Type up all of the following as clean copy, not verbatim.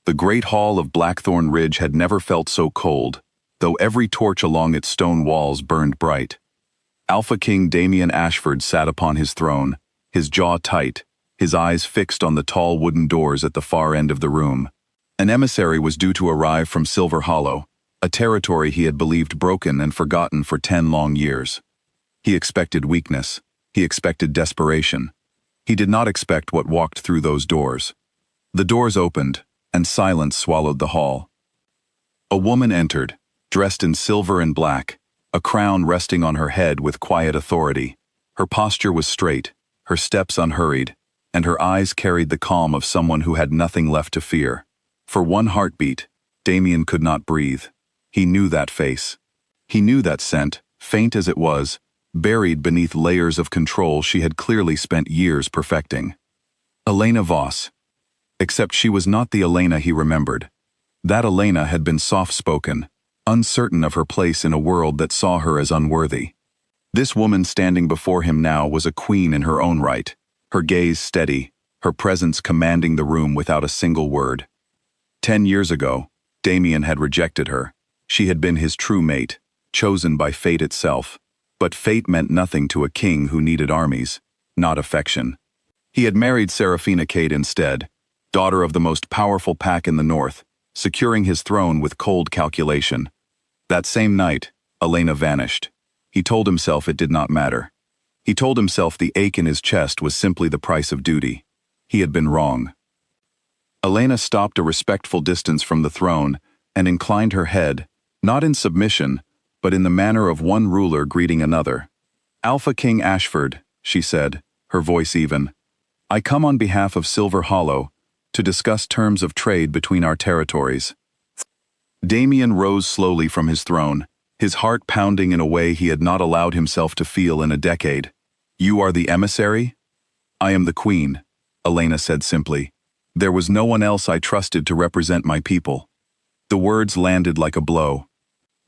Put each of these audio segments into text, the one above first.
The great hall of Blackthorn Ridge had never felt so cold, though every torch along its stone walls burned bright. Alpha King Damian Ashford sat upon his throne, his jaw tight, his eyes fixed on the tall wooden doors at the far end of the room. An emissary was due to arrive from Silver Hollow, a territory he had believed broken and forgotten for 10 long years. He expected weakness. He expected desperation. He did not expect what walked through those doors. The doors opened, and silence swallowed the hall. A woman entered, dressed in silver and black, a crown resting on her head with quiet authority. Her posture was straight, her steps unhurried, and her eyes carried the calm of someone who had nothing left to fear. For one heartbeat, Damian could not breathe. He knew that face. He knew that scent, faint as it was, buried beneath layers of control she had clearly spent years perfecting. Elena Voss. Except she was not the Elena he remembered. That Elena had been soft-spoken, uncertain of her place in a world that saw her as unworthy. This woman standing before him now was a queen in her own right, her gaze steady, her presence commanding the room without a single word. 10 years ago, Damian had rejected her. She had been his true mate, chosen by fate itself. But fate meant nothing to a king who needed armies, not affection. He had married Seraphina Cade instead, daughter of the most powerful pack in the north, securing his throne with cold calculation. That same night, Elena vanished. He told himself it did not matter. He told himself the ache in his chest was simply the price of duty. He had been wrong. Elena stopped a respectful distance from the throne and inclined her head, not in submission, but in the manner of one ruler greeting another. "Alpha King Ashford," she said, her voice even, "I come on behalf of Silver Hollow to discuss terms of trade between our territories." Damian rose slowly from his throne, his heart pounding in a way he had not allowed himself to feel in a decade. "You are the emissary?" "I am the queen," Elena said simply. "There was no one else I trusted to represent my people." The words landed like a blow.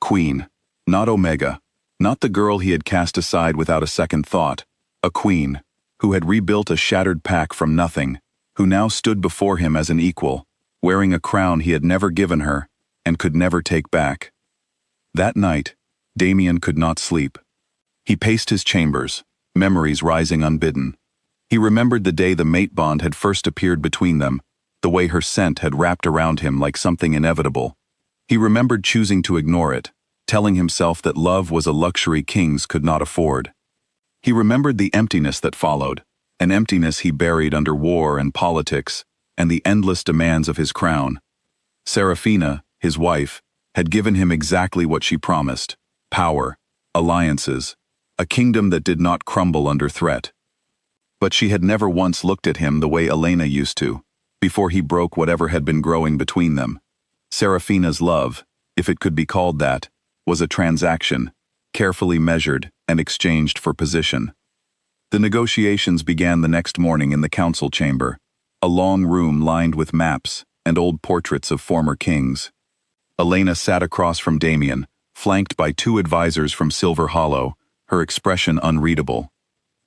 Queen. Not Omega, not the girl he had cast aside without a second thought, a queen, who had rebuilt a shattered pack from nothing, who now stood before him as an equal, wearing a crown he had never given her and could never take back. That night, Damian could not sleep. He paced his chambers, memories rising unbidden. He remembered the day the mate bond had first appeared between them, the way her scent had wrapped around him like something inevitable. He remembered choosing to ignore it, telling himself that love was a luxury kings could not afford. He remembered the emptiness that followed, an emptiness he buried under war and politics, and the endless demands of his crown. Seraphina, his wife, had given him exactly what she promised: power, alliances, a kingdom that did not crumble under threat. But she had never once looked at him the way Elena used to, before he broke whatever had been growing between them. Seraphina's love, if it could be called that, was a transaction, carefully measured and exchanged for position. The negotiations began the next morning in the council chamber, a long room lined with maps and old portraits of former kings. Elena sat across from Damian, flanked by 2 advisors from Silver Hollow, her expression unreadable.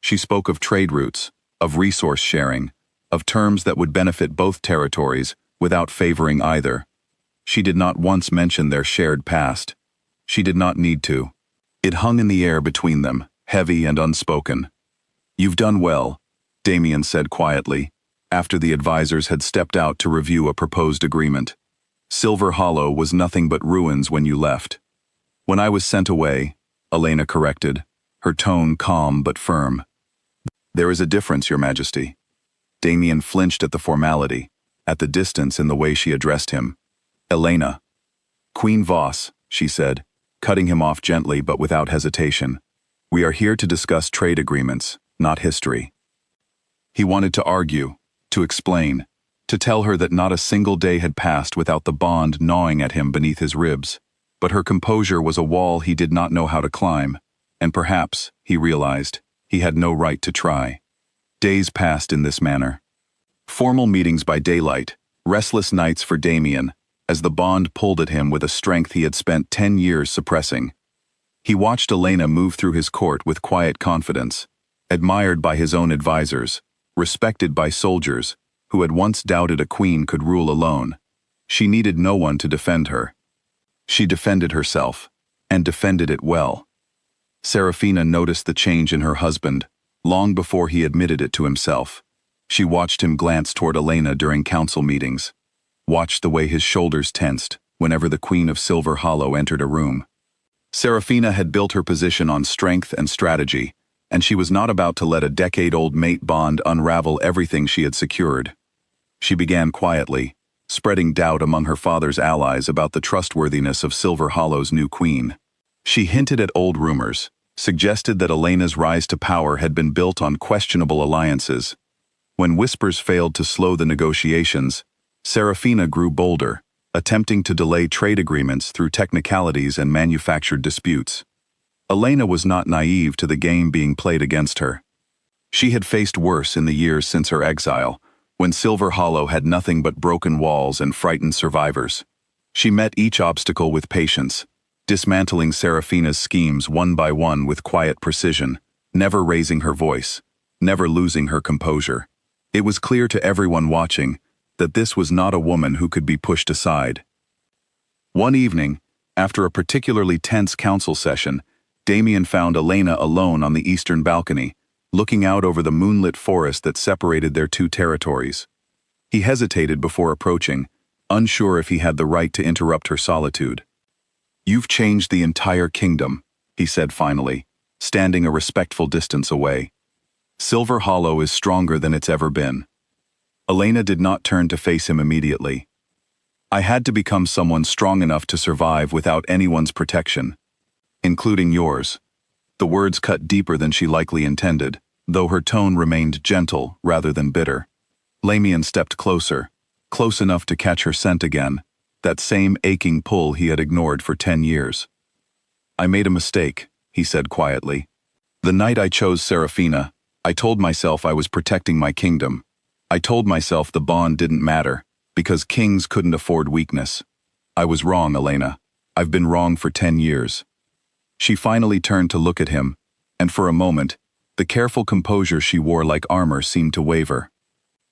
She spoke of trade routes, of resource sharing, of terms that would benefit both territories without favoring either. She did not once mention their shared past. She did not need to. It hung in the air between them, heavy and unspoken. "You've done well," Damian said quietly, after the advisors had stepped out to review a proposed agreement. "Silver Hollow was nothing but ruins when you left." "When I was sent away," Elena corrected, her tone calm but firm. "There is a difference, Your Majesty." Damian flinched at the formality, at the distance in the way she addressed him. "Elena." "Queen Voss," she said, cutting him off gently but without hesitation. "We are here to discuss trade agreements, not history." He wanted to argue, to explain, to tell her that not a single day had passed without the bond gnawing at him beneath his ribs, but her composure was a wall he did not know how to climb, and perhaps, he realized, he had no right to try. Days passed in this manner. Formal meetings by daylight, restless nights for Damian, as the bond pulled at him with a strength he had spent 10 years suppressing. He watched Elena move through his court with quiet confidence, admired by his own advisors, respected by soldiers, who had once doubted a queen could rule alone. She needed no one to defend her. She defended herself, and defended it well. Serafina noticed the change in her husband, long before he admitted it to himself. She watched him glance toward Elena during council meetings, watched the way his shoulders tensed whenever the Queen of Silver Hollow entered a room. Serafina had built her position on strength and strategy, and she was not about to let a decade-old mate bond unravel everything she had secured. She began quietly, spreading doubt among her father's allies about the trustworthiness of Silver Hollow's new queen. She hinted at old rumors, suggested that Elena's rise to power had been built on questionable alliances. When whispers failed to slow the negotiations, Serafina grew bolder, attempting to delay trade agreements through technicalities and manufactured disputes. Elena was not naive to the game being played against her. She had faced worse in the years since her exile, when Silver Hollow had nothing but broken walls and frightened survivors. She met each obstacle with patience, dismantling Serafina's schemes one by one with quiet precision, never raising her voice, never losing her composure. It was clear to everyone watching that this was not a woman who could be pushed aside. One evening, after a particularly tense council session, Damien found Elena alone on the eastern balcony, looking out over the moonlit forest that separated their two territories. He hesitated before approaching, unsure if he had the right to interrupt her solitude. "You've changed the entire kingdom," he said finally, standing a respectful distance away. "Silver Hollow is stronger than it's ever been." Elena did not turn to face him immediately. "I had to become someone strong enough to survive without anyone's protection, including yours." The words cut deeper than she likely intended, though her tone remained gentle rather than bitter. Damien stepped closer, close enough to catch her scent again, that same aching pull he had ignored for 10 years. "I made a mistake," he said quietly. "The night I chose Serafina, I told myself I was protecting my kingdom. I told myself the bond didn't matter, because kings couldn't afford weakness. I was wrong, Elena. I've been wrong for 10 years. She finally turned to look at him, and for a moment, the careful composure she wore like armor seemed to waver.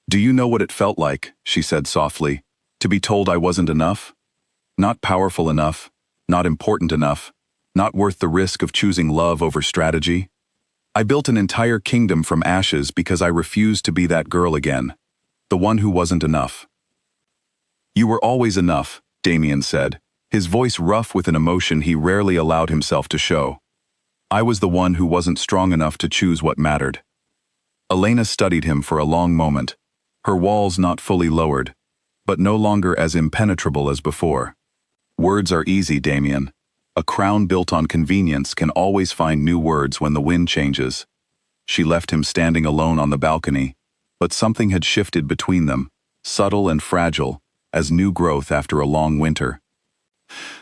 "Do you know what it felt like," she said softly, "to be told I wasn't enough? Not powerful enough, not important enough, not worth the risk of choosing love over strategy? I built an entire kingdom from ashes because I refused to be that girl again, the one who wasn't enough." "You were always enough," Damien said, his voice rough with an emotion he rarely allowed himself to show. "I was the one who wasn't strong enough to choose what mattered." Elena studied him for a long moment, her walls not fully lowered, but no longer as impenetrable as before. "Words are easy, Damien. A crown built on convenience can always find new words when the wind changes." She left him standing alone on the balcony, but something had shifted between them, subtle and fragile, as new growth after a long winter.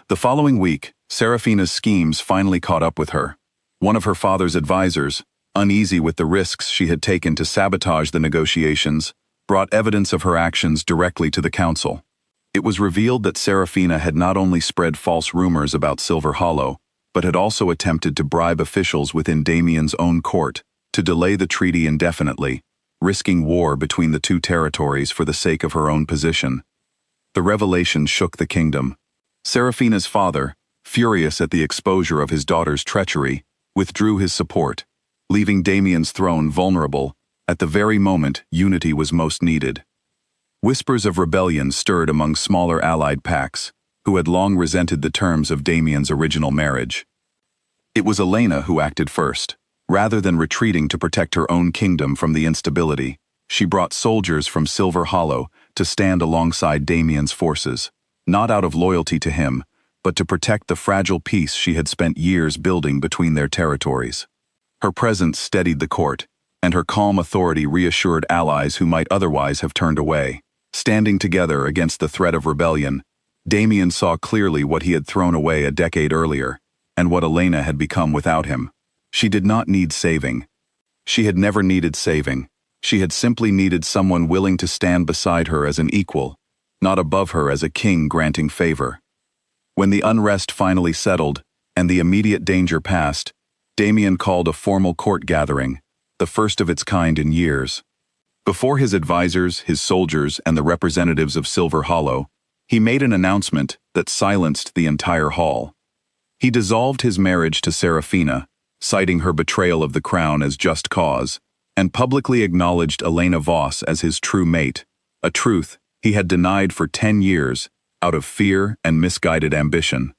The following week, Serafina's schemes finally caught up with her. One of her father's advisors, uneasy with the risks she had taken to sabotage the negotiations, brought evidence of her actions directly to the council. It was revealed that Serafina had not only spread false rumors about Silver Hollow, but had also attempted to bribe officials within Damien's own court to delay the treaty indefinitely, risking war between the two territories for the sake of her own position. The revelation shook the kingdom. Serafina's father, furious at the exposure of his daughter's treachery, withdrew his support, leaving Damien's throne vulnerable at the very moment unity was most needed. Whispers of rebellion stirred among smaller allied pacts, who had long resented the terms of Damien's original marriage. It was Elena who acted first. Rather than retreating to protect her own kingdom from the instability, she brought soldiers from Silver Hollow to stand alongside Damien's forces, not out of loyalty to him, but to protect the fragile peace she had spent years building between their territories. Her presence steadied the court, and her calm authority reassured allies who might otherwise have turned away. Standing together against the threat of rebellion, Damien saw clearly what he had thrown away a decade earlier, and what Elena had become without him. She did not need saving. She had never needed saving. She had simply needed someone willing to stand beside her as an equal, not above her as a king granting favor. When the unrest finally settled, and the immediate danger passed, Damien called a formal court gathering, the first of its kind in years. Before his advisors, his soldiers, and the representatives of Silver Hollow, He made an announcement that silenced the entire hall. He dissolved his marriage to Serafina, citing her betrayal of the crown as just cause, and publicly acknowledged Elena Voss as his true mate, a truth he had denied for 10 years out of fear and misguided ambition.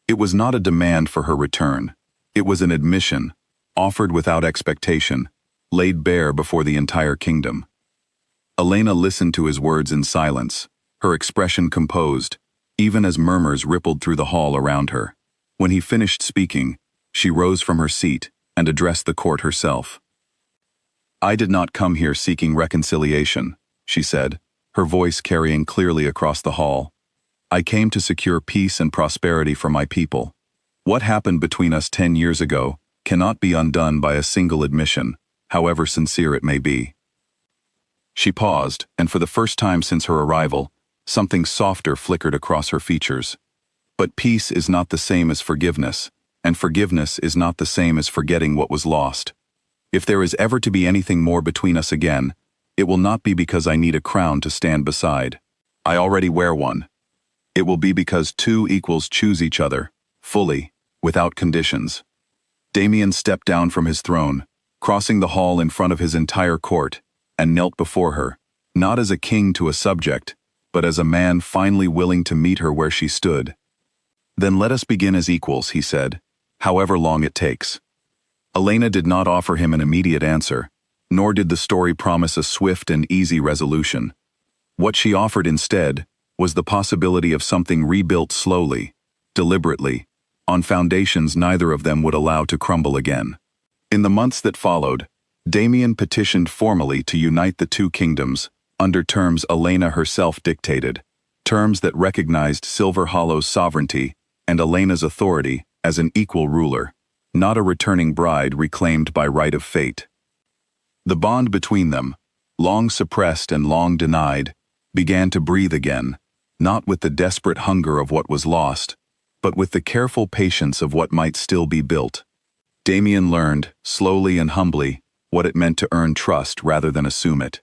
It was not a demand for her return. It was an admission, offered without expectation, laid bare before the entire kingdom. Elena listened to his words in silence, her expression composed, even as murmurs rippled through the hall around her. When he finished speaking, she rose from her seat and addressed the court herself. "I did not come here seeking reconciliation," she said, her voice carrying clearly across the hall. "I came to secure peace and prosperity for my people. What happened between us 10 years ago cannot be undone by a single admission, however sincere it may be." She paused, and for the first time since her arrival, something softer flickered across her features. But peace is not the same as forgiveness, and forgiveness is not the same as forgetting what was lost. If there is ever to be anything more between us again, it will not be because I need a crown to stand beside. I already wear one. It will be because two equals choose each other, fully, without conditions. Damien stepped down from his throne, crossing the hall in front of his entire court, and knelt before her, not as a king to a subject, but as a man finally willing to meet her where she stood. "Then let us begin as equals," he said, "however long it takes." Elena did not offer him an immediate answer, nor did the story promise a swift and easy resolution. What she offered instead was the possibility of something rebuilt slowly, deliberately, on foundations neither of them would allow to crumble again. In the months that followed, Damien petitioned formally to unite the two kingdoms, under terms Elena herself dictated, terms that recognized Silver Hollow's sovereignty and Elena's authority as an equal ruler, not a returning bride reclaimed by right of fate. The bond between them, long suppressed and long denied, began to breathe again, not with the desperate hunger of what was lost, but with the careful patience of what might still be built. Damien learned, slowly and humbly, what it meant to earn trust rather than assume it.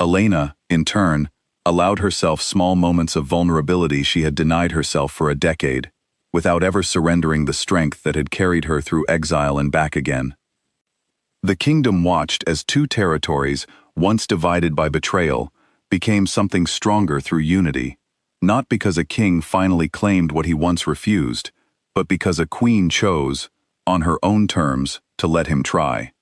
Elena, in turn, allowed herself small moments of vulnerability she had denied herself for a decade, without ever surrendering the strength that had carried her through exile and back again. The kingdom watched as two territories, once divided by betrayal, became something stronger through unity, not because a king finally claimed what he once refused, but because a queen chose, on her own terms, to let him try.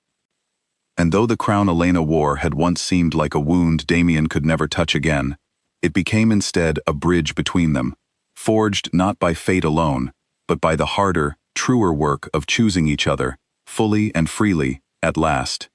And though the crown Elena wore had once seemed like a wound Damien could never touch again, it became instead a bridge between them, forged not by fate alone, but by the harder, truer work of choosing each other, fully and freely, at last.